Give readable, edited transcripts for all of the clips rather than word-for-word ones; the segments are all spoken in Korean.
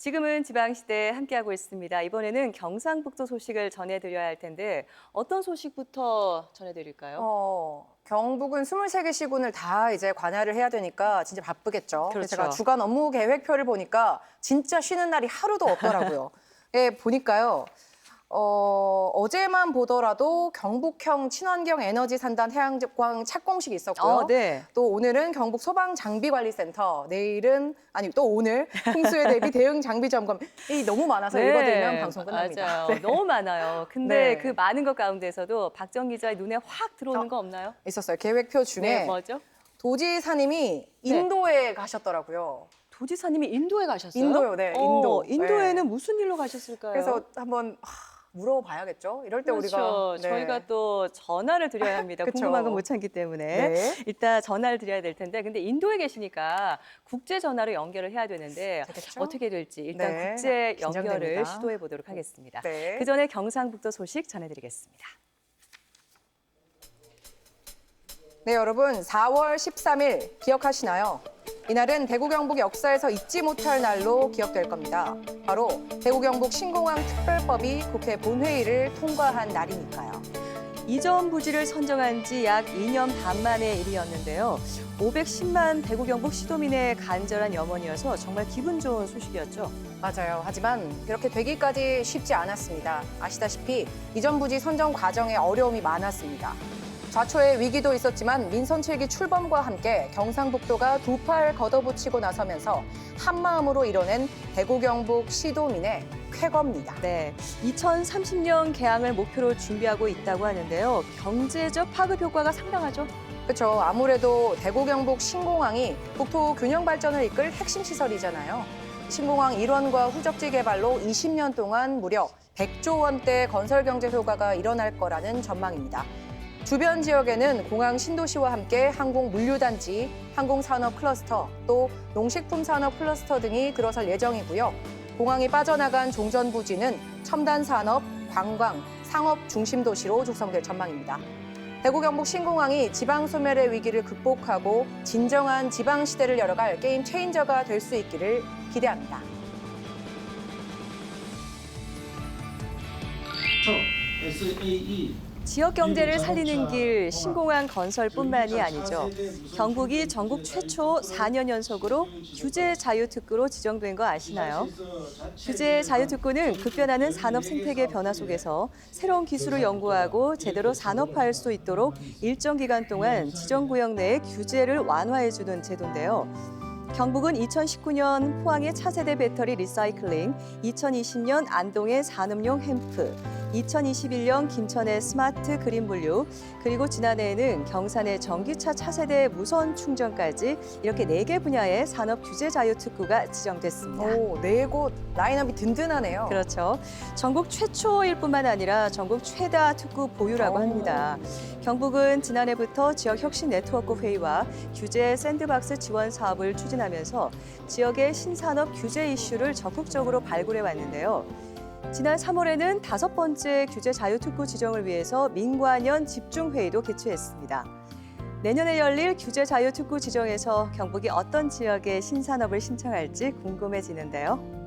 지금은 지방시대 함께하고 있습니다. 이번에는 경상북도 소식을 전해드려야 할 텐데 어떤 소식부터 전해드릴까요? 경북은 23개 시군을 다 이제 관할을 해야 되니까 진짜 바쁘겠죠. 그렇죠. 그래서 제가 주간 업무 계획표를 보니까 진짜 쉬는 날이 하루도 없더라고요. 예, 보니까요. 어제만 보더라도 경북형 친환경 에너지 산단 태양광 착공식이 있었고요. 네. 또 오늘은 경북 소방장비관리센터, 또 오늘 풍수에 대비 대응 장비 점검. 이 너무 많아서 읽어드리면 방송 끝납니다. 맞아요. 네. 너무 많아요. 근데 네. 그 많은 것 가운데서도 박정 기자의 눈에 확 들어오는 거 없나요? 있었어요. 계획표 중에 네, 뭐죠? 도지사님이 인도에 가셨더라고요. 도지사님이 인도에 가셨어요? 인도요, 네, 인도. 인도에는 네. 무슨 일로 가셨을까요? 그래서 한번 물어봐야겠죠. 이럴 때 그렇죠. 우리가 저희가 또 전화를 드려야 합니다. 그쵸. 궁금한 건 못 참기 때문에. 네. 일단 전화를 드려야 될 텐데 근데 인도에 계시니까 국제 전화로 연결을 해야 되는데 되겠죠? 어떻게 될지 일단 네. 국제 연결을 긴장됩니다. 시도해 보도록 하겠습니다. 네. 그 전에 경상북도 소식 전해드리겠습니다. 네, 여러분 4월 13일 기억하시나요? 이날은 대구 경북 역사에서 잊지 못할 날로 기억될 겁니다. 바로 대구 경북 신공항 특별법이 국회 본회의를 통과한 날이니까요. 이전 부지를 선정한 지 약 2년 반 만의 일이었는데요. 510만 대구 경북 시도민의 간절한 염원이어서 정말 기분 좋은 소식이었죠. 맞아요. 하지만 그렇게 되기까지 쉽지 않았습니다. 아시다시피 이전 부지 선정 과정에 어려움이 많았습니다. 좌초의 위기도 있었지만 민선 7기 출범과 함께 경상북도가 두 팔 걷어붙이고 나서면서 한마음으로 이뤄낸 대구 경북 시도민의 쾌거입니다. 네, 2030년 개항을 목표로 준비하고 있다고 하는데요. 경제적 파급 효과가 상당하죠. 그렇죠. 아무래도 대구 경북 신공항이 국토 균형 발전을 이끌 핵심 시설이잖아요. 신공항 일원과 후적지 개발로 20년 동안 무려 100조 원대 건설 경제 효과가 일어날 거라는 전망입니다. 주변 지역에는 공항 신도시와 함께 항공 물류단지, 항공산업 클러스터, 또 농식품 산업 클러스터 등이 들어설 예정이고요. 공항이 빠져나간 종전 부지는 첨단 산업, 관광, 상업 중심 도시로 조성될 전망입니다. 대구 경북 신공항이 지방 소멸의 위기를 극복하고 진정한 지방 시대를 열어갈 게임 체인저가 될 수 있기를 기대합니다. SAE 지역 경제를 살리는 길 신공항 건설뿐만이 아니죠. 경북이 전국 최초 4년 연속으로 규제 자유특구로 지정된 거 아시나요? 규제 자유특구는 급변하는 산업 생태계 변화 속에서 새로운 기술을 연구하고 제대로 산업화할 수 있도록 일정 기간 동안 지정구역 내에 규제를 완화해주는 제도인데요. 경북은 2019년 포항의 차세대 배터리 리사이클링, 2020년 안동의 산업용 햄프, 2021년 김천의 스마트 그린 분류, 그리고 지난해에는 경산의 전기차 차세대 무선 충전까지 이렇게 4개 분야의 산업 규제 자유 특구가 지정됐습니다. 오, 4곳 라인업이 든든하네요. 그렇죠. 전국 최초일 뿐만 아니라 전국 최다 특구 보유라고 합니다. 경북은 지난해부터 지역 혁신 네트워크 회의와 규제 샌드박스 지원 사업을 추진하면서 지역의 신산업 규제 이슈를 적극적으로 발굴해 왔는데요. 지난 3월에는 5번째 규제 자유특구 지정을 위해서 민관연 집중회의도 개최했습니다. 내년에 열릴 규제 자유특구 지정에서 경북이 어떤 지역의 신산업을 신청할지 궁금해지는데요.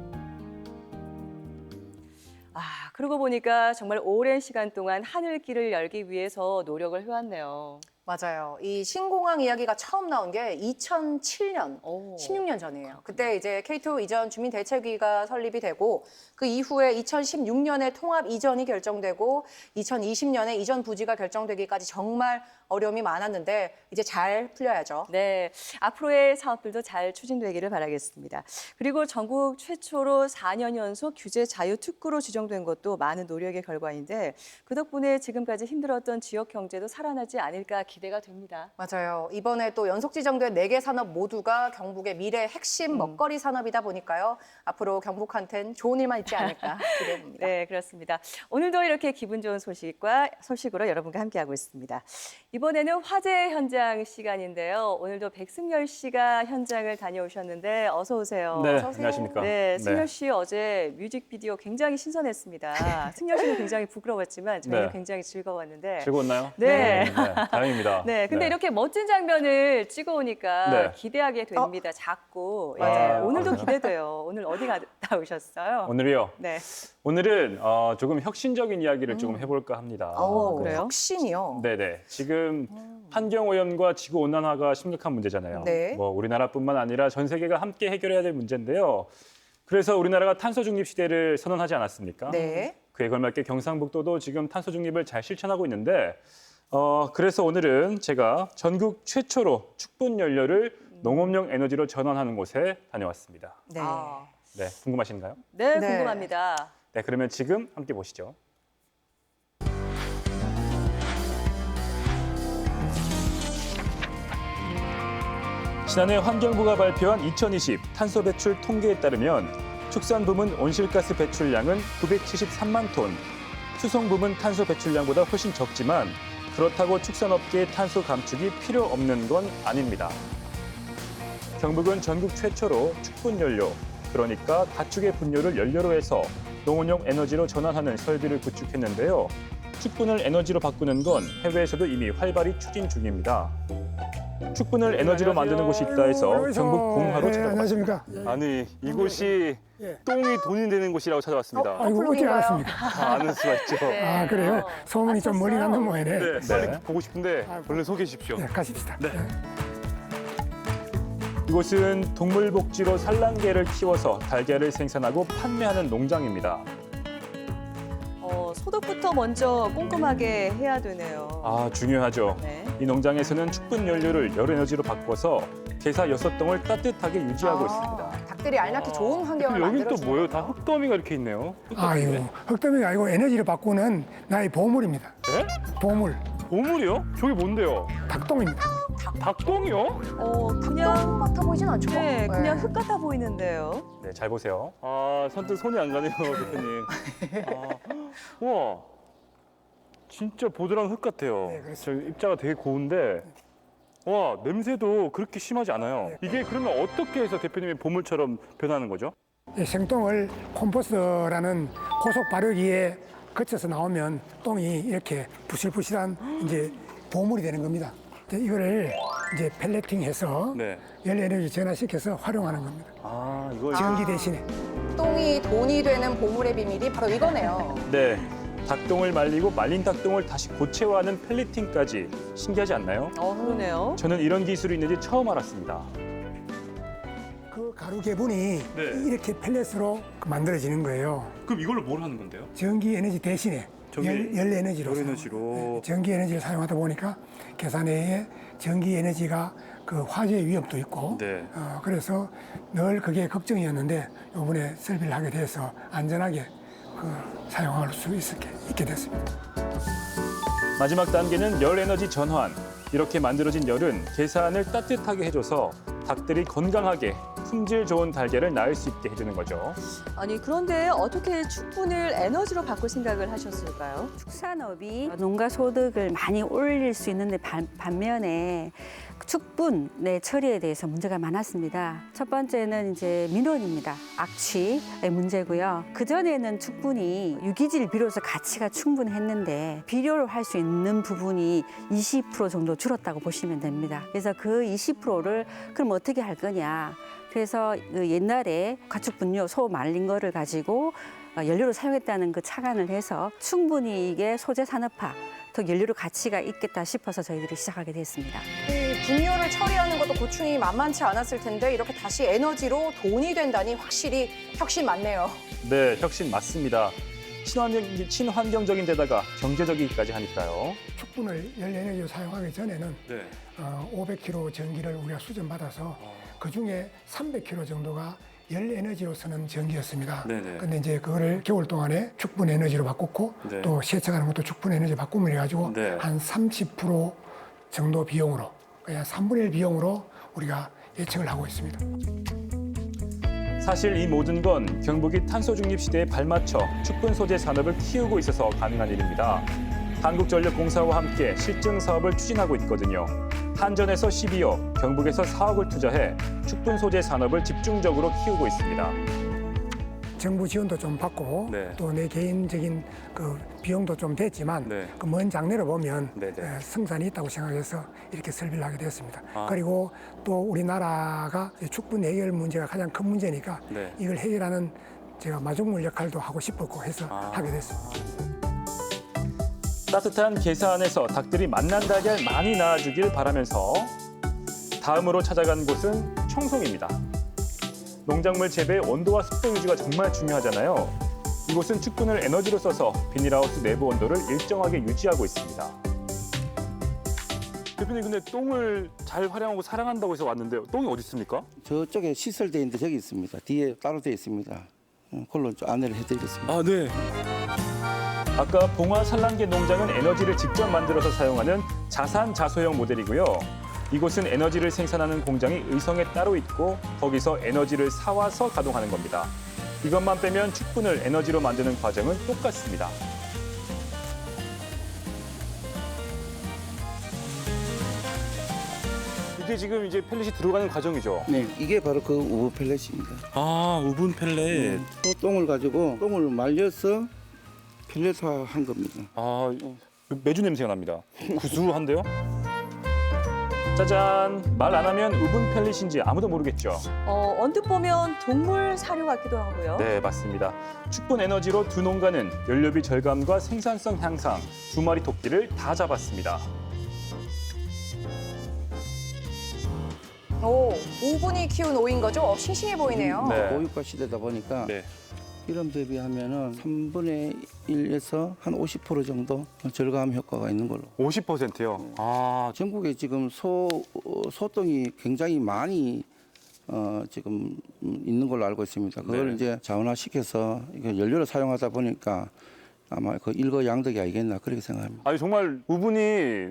그러고 보니까 정말 오랜 시간 동안 하늘길을 열기 위해서 노력을 해왔네요. 맞아요. 이 신공항 이야기가 처음 나온 게 2007년, 16년 전이에요. 그때 이제 K2 이전 주민대책위가 설립이 되고 그 이후에 2016년에 통합 이전이 결정되고 2020년에 이전 부지가 결정되기까지 정말 어려움이 많았는데 이제 잘 풀려야죠. 네, 앞으로의 사업들도 잘 추진되기를 바라겠습니다. 그리고 전국 최초로 4년 연속 규제 자유특구로 지정된 것도 많은 노력의 결과인데 그 덕분에 지금까지 힘들었던 지역 경제도 살아나지 않을까 기대가 됩니다. 맞아요. 이번에 또 연속 지정된 4개 산업 모두가 경북의 미래 핵심 먹거리 산업이다 보니까요. 앞으로 경북한테는 좋은 일만 있지 않을까 기대됩니다. 네, 그렇습니다. 오늘도 이렇게 기분 좋은 소식으로 여러분과 함께하고 있습니다. 이번에는 화재 현장 시간인데요. 오늘도 백승열 씨가 현장을 다녀오셨는데 어서 오세요. 네, 어서 오세요. 안녕하십니까. 네, 승열 씨 어제 뮤직비디오 굉장히 신선했습니다. 승열 씨는 굉장히 부끄러웠지만 저희는 네. 굉장히 즐거웠는데. 즐거웠나요? 네. 다행입니다. 반갑습니다. 네, 근데 이렇게 멋진 장면을 찍어오니까 네. 기대하게 됩니다. 자꾸. 예, 맞아요. 오늘도 기대돼요. 오늘 어디 갔다 오셨어요? 오늘이요. 네. 오늘은 조금 혁신적인 이야기를 조금 해볼까 합니다. 그래요? 혁신이요. 네네. 지금 환경오염과 지구온난화가 심각한 문제잖아요. 네. 뭐 우리나라뿐만 아니라 전 세계가 함께 해결해야 될 문제인데요. 그래서 우리나라가 탄소 중립 시대를 선언하지 않았습니까? 네. 그에 걸맞게 경상북도도 지금 탄소 중립을 잘 실천하고 있는데 그래서 오늘은 제가 전국 최초로 축분 연료를 농업용 에너지로 전환하는 곳에 다녀왔습니다. 네. 아, 네, 궁금하신가요? 네, 네. 궁금합니다. 네, 그러면 지금 함께 보시죠. 지난해 환경부가 발표한 2020 탄소 배출 통계에 따르면 축산 부문 온실가스 배출량은 973만 톤, 수송 부문 탄소 배출량보다 훨씬 적지만 그렇다고 축산업계의 탄소 감축이 필요 없는 건 아닙니다. 경북은 전국 최초로 축분 연료, 그러니까 가축의 분뇨를 연료로 해서 농업용 에너지로 전환하는 설비를 구축했는데요. 축분을 에너지로 바꾸는 건 해외에서도 이미 활발히 추진 중입니다. 축분을 에너지로 만드는 곳이 있다 해서 경북 봉화로 찾아봤습니다. 안녕하십니까. 아니, 이곳이 예. 똥이 돈이 되는 곳이라고 찾아왔습니다. 아이고 어찌 플룩인가요? 알았습니까? 다 아는 수가 있죠. 네. 아 그래요? 소문이 좀 멀리 아셨어요? 났는 모양이네. 네, 빨리 보고 싶은데 아이고. 얼른 소개해 주십시오. 네, 가십시다. 이곳은 동물복지로 산란개를 키워서 달걀을 생산하고 판매하는 농장입니다. 소독부터 먼저 꼼꼼하게 해야 되네요. 아, 중요하죠. 네. 이 농장에서는 축분 연료를 열 에너지로 바꿔서 게사 6동을 따뜻하게 유지하고 있습니다. 닭들이 알맞게 좋은 환경을 여긴 만들어 또 뭐예요? 다 흙더미가 이렇게 있네요. 아이고 흙더미가 아니고 에너지를 바꾸는 나의 보물입니다. 네? 보물, 보물이요? 저게 뭔데요? 닭똥입니다. 닭똥이요? 그냥 같아 보이진 않죠? 네, 그냥 흙 같아 보이는데요. 네, 잘 보세요. 아, 선뜻 손이 안 가네요, 대표님. 우와, 진짜 보드랑 흙 같아요. 네, 그렇습니다. 저 입자가 되게 고운데, 와, 냄새도 그렇게 심하지 않아요. 네. 이게 그러면 어떻게 해서 대표님이 보물처럼 변하는 거죠? 이 생똥을 콤포스트라는 고속 발효기에 거쳐서 나오면 똥이 이렇게 부실부실한 이제 보물이 되는 겁니다. 이제 이거를 이제 펠레팅해서 네. 열 에너지 전환시켜서 활용하는 겁니다. 아, 이걸. 전기 대신에. 똥이 돈이 되는 보물의 비밀이 바로 이거네요. 네. 닭똥을 말리고 말린 닭똥을 다시 고체화하는 펠리팅까지 신기하지 않나요? 그러네요. 저는 이런 기술이 있는지 처음 알았습니다. 그 가루 개분이 네. 이렇게 펠렛으로 만들어지는 거예요. 그럼 이걸로 뭘 하는 건데요? 전기 에너지 대신에 열 에너지로 열 에너지로. 전기 에너지를 사용하다 보니까 계산회에 전기 에너지가 그 화재 위험도 있고 네. 그래서 늘 그게 걱정이었는데 이번에 설비를 하게 돼서 안전하게 사용할 수 있게 됐습니다. 마지막 단계는 열 에너지 전환. 이렇게 만들어진 열은 계산을 따뜻하게 해줘서 닭들이 건강하게 품질 좋은 달걀을 낳을 수 있게 해주는 거죠. 아니, 그런데 어떻게 축분을 에너지로 바꿀 생각을 하셨을까요? 축산업이 농가 소득을 많이 올릴 수 있는데 반면에 축분의 처리에 대해서 문제가 많았습니다. 첫 번째는 이제 민원입니다. 악취의 문제고요. 그전에는 축분이 유기질 비료로서 가치가 충분했는데 비료를 할 수 있는 부분이 20% 정도 줄었다고 보시면 됩니다. 그래서 그 20%를 그럼 어떻게 할 거냐. 그래서 그 옛날에 가축 분뇨, 소 말린 거를 가지고 연료로 사용했다는 그 착안을 해서 충분히 이게 소재 산업화, 더 연료로 가치가 있겠다 싶어서 저희들이 시작하게 됐습니다. 이 분뇨를 처리하는 것도 고충이 만만치 않았을 텐데 이렇게 다시 에너지로 돈이 된다니 확실히 혁신 맞네요. 네, 혁신 맞습니다. 친환경적인 데다가 경제적이기까지 하니까요. 축분을 열 에너지로 사용하기 전에는 네. 500kg 전기를 우리가 수전받아서 그중에 300kg 정도가 열 에너지로 쓰는 전기였습니다. 네네. 근데 이제 그거를 겨울 동안에 축분 에너지로 바꿨고 네. 또 세척하는 것도 축분 에너지 바꾸면 해가지고 네. 한 30% 정도 비용으로 그냥 3분의 1 비용으로 우리가 예측을 하고 있습니다. 사실 이 모든 건 경북이 탄소 중립 시대에 발맞춰 축분 소재 산업을 키우고 있어서 가능한 일입니다. 한국전력공사와 함께 실증 사업을 추진하고 있거든요. 한전에서 12억, 경북에서 4억을 투자해 축분 소재 산업을 집중적으로 키우고 있습니다. 정부 지원도 좀 받고 네. 또 내 개인적인 그 비용도 좀 됐지만 네. 그 먼 장래를 보면 네, 네. 승산이 있다고 생각해서 이렇게 설비를 하게 되었습니다. 아. 그리고 또 우리나라가 축분 해결 문제가 가장 큰 문제니까 네. 이걸 해결하는 제가 마중물 역할도 하고 싶었고 해서 아. 하게 됐습니다. 따뜻한 계산에서 닭들이 만난달걀 많이 낳아주길 바라면서 다음으로 찾아간 곳은 청송입니다. 농작물 재배의 온도와 습도 유지가 정말 중요하잖아요. 이곳은 축분을 에너지로 써서 비닐하우스 내부 온도를 일정하게 유지하고 있습니다. 대표님 근데 똥을 잘 활용하고 사랑한다고 해서 왔는데 똥이 어디 있습니까? 저쪽에 시설되어 있는데 저기 있습니다. 뒤에 따로 되어 있습니다. 그걸로 좀 안내를 해드리겠습니다. 아, 네. 아까 봉화 산란계 농장은 에너지를 직접 만들어서 사용하는 자산자소형 모델이고요. 이곳은 에너지를 생산하는 공장이 의성에 따로 있고 거기서 에너지를 사와서 가동하는 겁니다. 이것만 빼면 축분을 에너지로 만드는 과정은 똑같습니다. 이게 지금 이제 펠렛이 들어가는 과정이죠? 네, 이게 바로 그 우브 펠렛입니다. 아, 우분 펠렛. 또 똥을 가지고 똥을 말려서 펠렛화한 겁니다. 아, 매주 냄새가 납니다. 구수한데요? 짜잔! 말 안 하면 우분 펠릿인지 아무도 모르겠죠? 언뜻 보면 동물 사료 같기도 하고요. 네, 맞습니다. 축분 에너지로 두 농가는 연료비 절감과 생산성 향상, 2마리 토끼를 다 잡았습니다. 오, 5분이 키운 오인 거죠? 싱싱해 보이네요. 네. 고유가 시대다 보니까 네. 이런 대비하면은 3분의 1에서 한 50% 정도 절감 효과가 있는 걸로. 50%요? 아, 전국에 지금 소똥이 굉장히 많이 지금 있는 걸로 알고 있습니다. 그걸 네. 이제 자원화시켜서 이게 연료를 사용하다 보니까 아마 그 일거양득이 아니겠나 그렇게 생각합니다. 아니 정말 우분이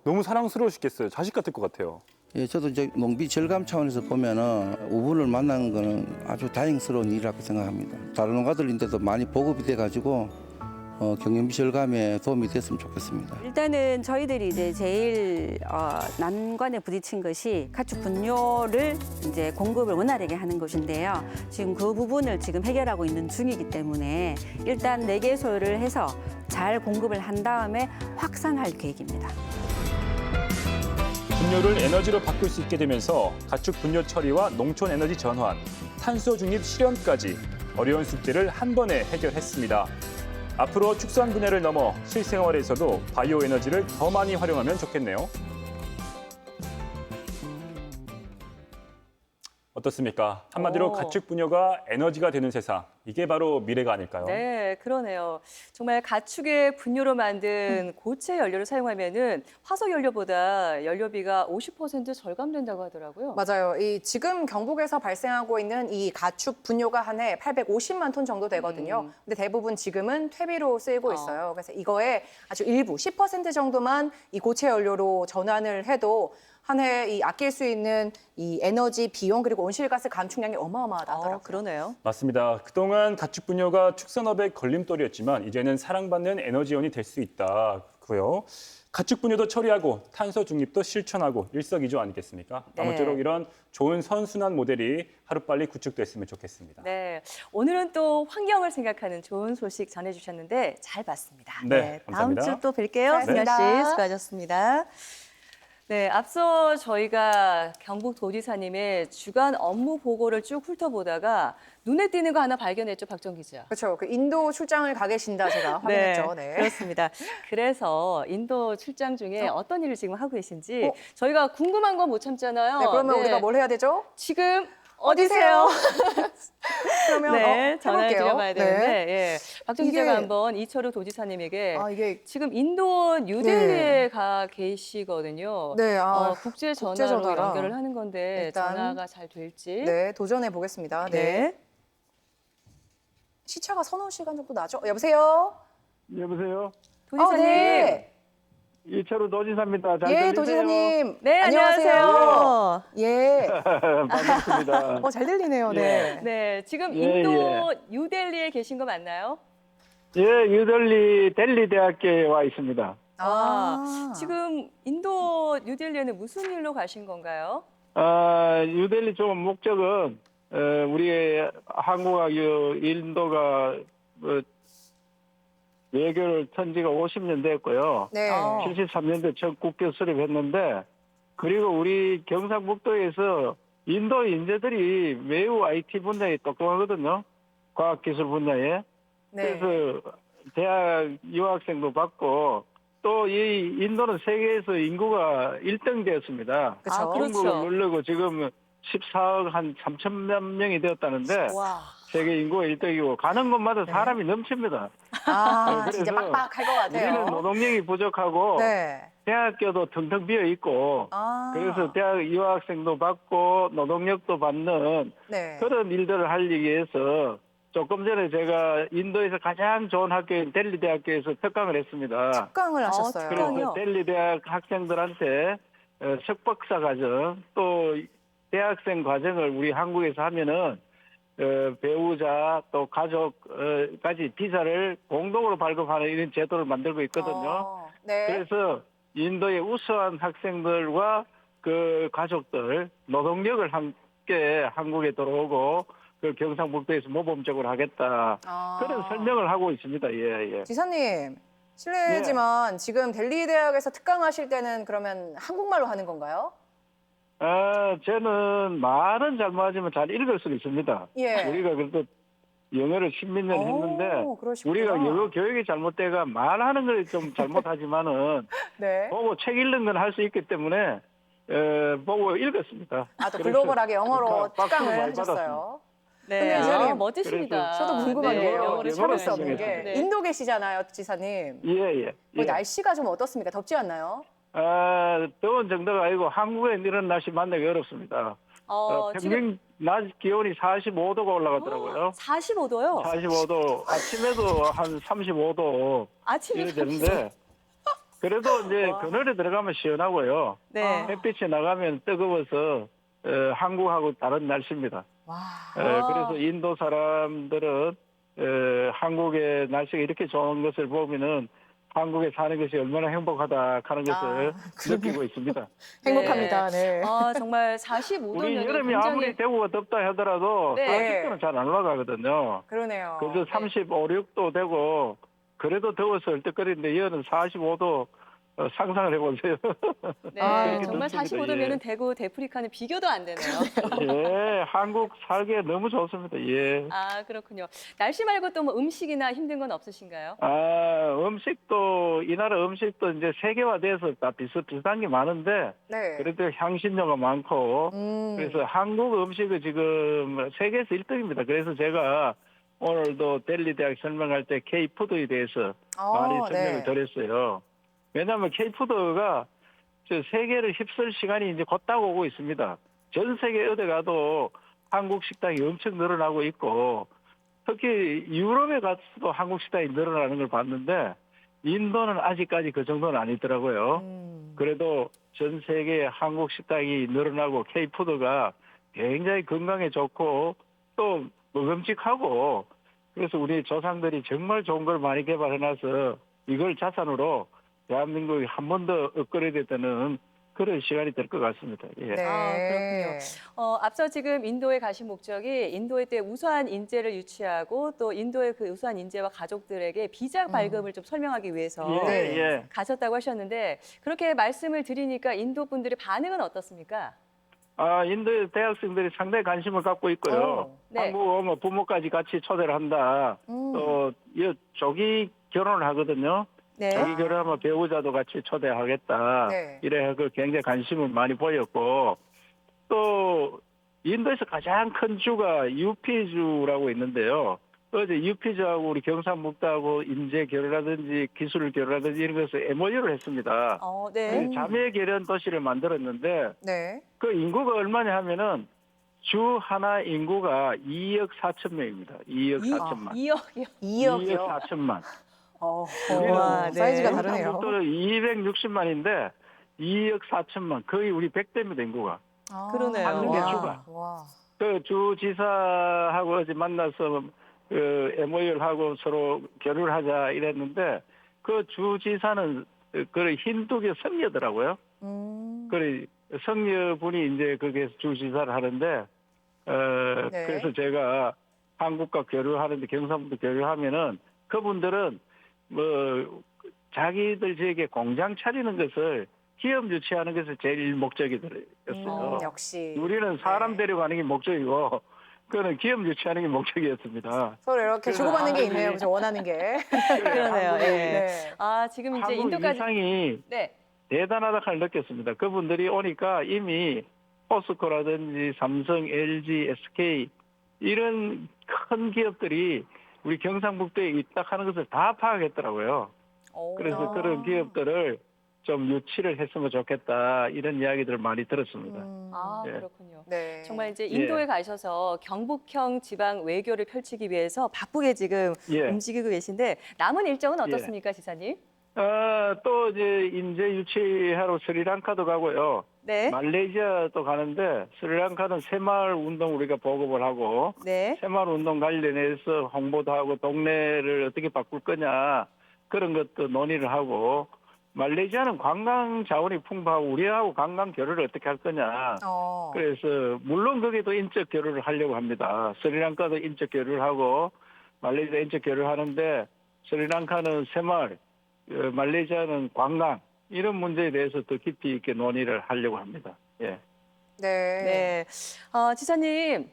너무 사랑스러우시겠어요. 자식 같을 것 같아요. 예, 저도 이제 농비 절감 차원에서 보면은 우분을 만나는 거는 아주 다행스러운 일이라고 생각합니다. 다른 농가들인데도 많이 보급이 돼가지고 경영비 절감에 도움이 됐으면 좋겠습니다. 일단은 저희들이 이제 제일 난관에 부딪힌 것이 가축 분뇨를 이제 공급을 원활하게 하는 것인데요. 지금 그 부분을 지금 해결하고 있는 중이기 때문에 일단 4개소를 해서 잘 공급을 한 다음에 확산할 계획입니다. 분뇨를 에너지로 바꿀 수 있게 되면서 가축 분뇨 처리와 농촌 에너지 전환, 탄소 중립 실현까지 어려운 숙제를 한 번에 해결했습니다. 앞으로 축산 분야를 넘어 실생활에서도 바이오 에너지를 더 많이 활용하면 좋겠네요. 어떻습니까? 한마디로 가축 분뇨가 에너지가 되는 세상, 이게 바로 미래가 아닐까요? 네, 그러네요. 정말 가축의 분뇨로 만든 고체 연료를 사용하면은 화석 연료보다 연료비가 50% 절감된다고 하더라고요. 맞아요. 지금 경북에서 발생하고 있는 이 가축 분뇨가 한 해 850만 톤 정도 되거든요. 근데 대부분 지금은 퇴비로 쓰이고 있어요. 그래서 이거에 아주 일부 10% 정도만 이 고체 연료로 전환을 해도 한 해 이 아낄 수 있는 이 에너지 비용 그리고 온실가스 감축량이 어마어마하다더라고요. 그러네요. 맞습니다. 그동안 가축 분뇨가 축산업의 걸림돌이었지만 이제는 사랑받는 에너지원이 될 수 있다고요. 가축 분뇨도 처리하고 탄소 중립도 실천하고 일석이조 아니겠습니까? 네. 아무쪼록 이런 좋은 선순환 모델이 하루빨리 구축됐으면 좋겠습니다. 네, 오늘은 또 환경을 생각하는 좋은 소식 전해주셨는데 잘 봤습니다. 네, 다음 감사합니다. 주 또 뵐게요. 승현 수고하셨습니다. 씨, 수고하셨습니다. 네, 앞서 저희가 경북도지사님의 주간 업무 보고를 쭉 훑어보다가 눈에 띄는 거 하나 발견했죠, 박정 기자. 그렇죠. 그 인도 출장을 가 계신다 제가 확인했죠. 네. 그렇습니다. 그래서 인도 출장 중에 어떤 일을 지금 하고 계신지 저희가 궁금한 건 못 참잖아요. 네, 그러면 네. 우리가 뭘 해야 되죠? 지금 어디세요? 그러면 네, 전화를 해볼게요. 드려봐야 되는데 네. 예. 박정 이게- 기자가 한번 이철우 도지사님에게 이게 지금 인도 뉴델리에 가 계시거든요. 네, 국제 전화로 국제전화라. 연결을 하는 건데 일단- 전화가 잘 될지. 네, 도전해 보겠습니다. 네. 네. 시차가 서너 시간 정도 나죠? 여보세요? 여보세요. 도지사님. 네. 이철우 도지사입니다. 잘 예, 들리세요? 도지사님. 네, 안녕하세요. 예. 반갑습니다. 잘 들리네요. 네. 네, 지금 예, 인도 뉴델리에 계신 거 맞나요? 예, 뉴델리 델리 대학교에 와 있습니다. 지금 인도 뉴델리에는 무슨 일로 가신 건가요? 뉴델리 좀 목적은 우리 한국하고 인도가 외교를 턴 지가 50년 됐고요. 네. 73년도에 첫 국교 수립했는데, 그리고 우리 경상북도에서 인도 인재들이 매우 IT 분야에 똑똑하거든요. 과학기술 분야에. 네. 그래서 대학 유학생도 받고, 또 이 인도는 세계에서 인구가 1등 되었습니다. 그쵸. 그렇죠. 중국을 누르고 지금 14억 한 3천만 명이 되었다는데, 와. 세계 인구가 1등이고 가는 곳마다 사람이 넘칩니다. 아, 그래서 진짜 빡빡할 것 같아요. 우리는 노동력이 부족하고 네. 대학교도 텅텅 비어 있고 아. 그래서 대학 유학생도 받고 노동력도 받는 네. 그런 일들을 하기 위해서 조금 전에 제가 인도에서 가장 좋은 학교인 델리 대학교에서 특강을 했습니다. 특강을 하셨어요. 특강이요? 그래서 델리 대학 학생들한테 석박사 과정 또 대학생 과정을 우리 한국에서 하면은 배우자 또 가족까지 비자를 공동으로 발급하는 이런 제도를 만들고 있거든요. 네. 그래서 인도의 우수한 학생들과 그 가족들 노동력을 함께 한국에 들어오고 그 경상북도에서 모범적으로 하겠다 그런 설명을 하고 있습니다. 예. 지사님, 실례지만 지금 델리 대학에서 특강하실 때는 그러면 한국말로 하는 건가요? 저는 말은 잘 못하지만 잘 읽을 수 있습니다. 예. 우리가 그래도 영어를 10몇 년 했는데 그러시구나. 우리가 영어 교육이 잘못돼가 말하는 걸 좀 잘못하지만은 네. 보고 책 읽는 건 할 수 있기 때문에 보고 읽었습니다. 아, 또 그래서 글로벌하게 영어로 박수를 특강을 많이 하셨어요. 네. 근데 아, 지사님, 멋지십니다. 저도 궁금한 네, 게요. 영어를 참을 수 없는 설명해 게 네. 인도 계시잖아요, 지사님. 예. 날씨가 좀 어떻습니까? 덥지 않나요? 더운 정도가 아니고 한국에 이런 날씨 만나기 어렵습니다. 지금 평균 낮 기온이 45도가 올라가더라고요. 45도요? 45도, 아침에도 한 35도 아침에 이래 되는데, 그래도 이제 그늘에 들어가면 시원하고요. 네. 햇빛이 나가면 뜨거워서 한국하고 다른 날씨입니다. 와. 그래서 인도 사람들은 한국의 날씨가 이렇게 좋은 것을 보면은 한국에 사는 것이 얼마나 행복하다 하는 것을 느끼고 있습니다. 행복합니다. 네. 정말 45도면 우리 여름이 아무리 대구가 덥다 하더라도 네. 40도는 잘 안 올라가거든요. 그러네요. 그래서 35, 6도 되고 그래도 더워서 얼떡거리는데 여는 45도 상상을 해보세요. 네, 아, 정말 좋습니다. 45도면은 예. 대구 대프리카는 비교도 안 되네요. 예, 한국 살기에 너무 좋습니다. 예. 아, 그렇군요. 날씨 말고 또 뭐 음식이나 힘든 건 없으신가요? 음식도 이 나라 음식도 이제 세계화돼서 다 비슷비슷한 게 많은데 네. 그래도 향신료가 많고 그래서 한국 음식은 지금 세계에서 1등입니다. 그래서 제가 오늘도 델리 대학 설명할 때 K푸드에 대해서 많이 설명을 드렸어요. 왜냐하면 K푸드가 저 세계를 휩쓸 시간이 이제 곧 다가오고 있습니다. 전 세계 어디 가도 한국 식당이 엄청 늘어나고 있고 특히 유럽에 가서도 한국 식당이 늘어나는 걸 봤는데 인도는 아직까지 그 정도는 아니더라고요. 그래도 전 세계에 한국 식당이 늘어나고 K푸드가 굉장히 건강에 좋고 또 먹음직하고 그래서 우리 조상들이 정말 좋은 걸 많이 개발해놔서 이걸 자산으로 대한민국이 한 번 더 업그레이드되는 그런 시간이 될 것 같습니다. 예. 네. 아, 그렇군요. 앞서 지금 인도에 가신 목적이 인도에 때 우수한 인재를 유치하고 또 인도의 그 우수한 인재와 가족들에게 비자 발급을 좀 설명하기 위해서 예. 가셨다고 하셨는데 그렇게 말씀을 드리니까 인도 분들의 반응은 어떻습니까? 인도 대학생들이 상당히 관심을 갖고 있고요. 네. 한국 오면 부모까지 같이 초대를 한다. 또 조기 결혼을 하거든요. 네. 조기 결혼하면 배우자도 같이 초대하겠다. 네. 이래 그 굉장히 관심을 많이 보였고 또 인도에서 가장 큰 주가 UP주라고 있는데요. 어제 UP주하고 우리 경상북도하고 인재 결혼하든지 기술 결혼하든지 이런 것을 MOU를 했습니다. 네. 자매 결연 도시를 만들었는데 네. 그 인구가 얼마냐 하면은 주 하나 인구가 2억 4천 명입니다. 2억 4천만. 2억이요. 2억이요. 2억 4천만. 와, 네. 사이즈가 다르네요. 경상북도는 260만인데 2억 4천만. 거의 우리 100대입니다, 인구가. 그러네요. 한 개 주가. 와. 그 주지사하고 어제 만나서 그 MOU를 하고 서로 결혼을 하자 이랬는데 그 주지사는 그 힌두교 성녀더라고요. 그래 성녀분이 이제 거기에서 주지사를 하는데 네. 그래서 제가 한국과 교류하는데 경상북도 교류하면은 그분들은 뭐 자기들 지역에 공장 차리는 것을 기업 유치하는 것을 제일 목적이었어요. 역시. 우리는 사람 네. 데려가는 게 목적이고 그거는 기업 유치하는 게 목적이었습니다. 서로 이렇게 그래서 주고받는 게 한국이- 있네요. 그죠? 원하는 게. 그러네요. 한국이- 예. 네. 아, 지금 이제 한국 인도까지. 위상이 네. 대단하다 할 느꼈습니다. 그분들이 오니까 이미 포스코라든지 삼성, LG, SK 이런 큰 기업들이 우리 경상북도에 있다 하는 것을 다 파악했더라고요. 그래서 그런 기업들을 좀 유치를 했으면 좋겠다 이런 이야기들을 많이 들었습니다. 아, 예. 그렇군요. 네. 정말 이제 인도에 가셔서 경북형 지방 외교를 펼치기 위해서 바쁘게 지금 예. 움직이고 계신데 남은 일정은 어떻습니까, 지사님? 또 이제 인재 유치하러 스리랑카도 가고요. 네. 말레이시아도 가는데 스리랑카는 새마을 운동 우리가 보급을 하고 네. 새마을 운동 관련해서 홍보도 하고 동네를 어떻게 바꿀 거냐 그런 것도 논의를 하고 말레이시아는 관광 자원이 풍부하고 우리하고 관광 교류를 어떻게 할 거냐. 그래서 물론 거기도 인적 교류를 하려고 합니다. 스리랑카도 인적 교류를 하고 말레이시아 인적 교류를 하는데 스리랑카는 새마을, 말레이시아는 관광 이런 문제에 대해서 더 깊이 있게 논의를 하려고 합니다. 예. 네. 지사님.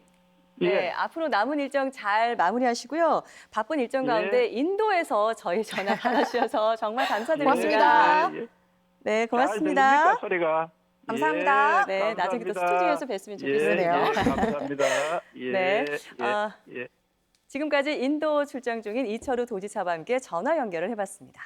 네, 예. 앞으로 남은 일정 잘 마무리하시고요. 바쁜 일정 가운데 인도에서 저희 전화 받아주셔서 정말 감사드립니다. 고맙습니다. 예, 예. 네, 잘 고맙습니다. 들립니까, 소리가? 감사합니다. 예, 네, 나중에 또 감사합니다. 스튜디오에서 뵀으면 좋겠습니다. 예, 예, 감사합니다. 예, 네. 예. 지금까지 인도 출장 중인 이철우 도지사와 함께 전화 연결을 해봤습니다.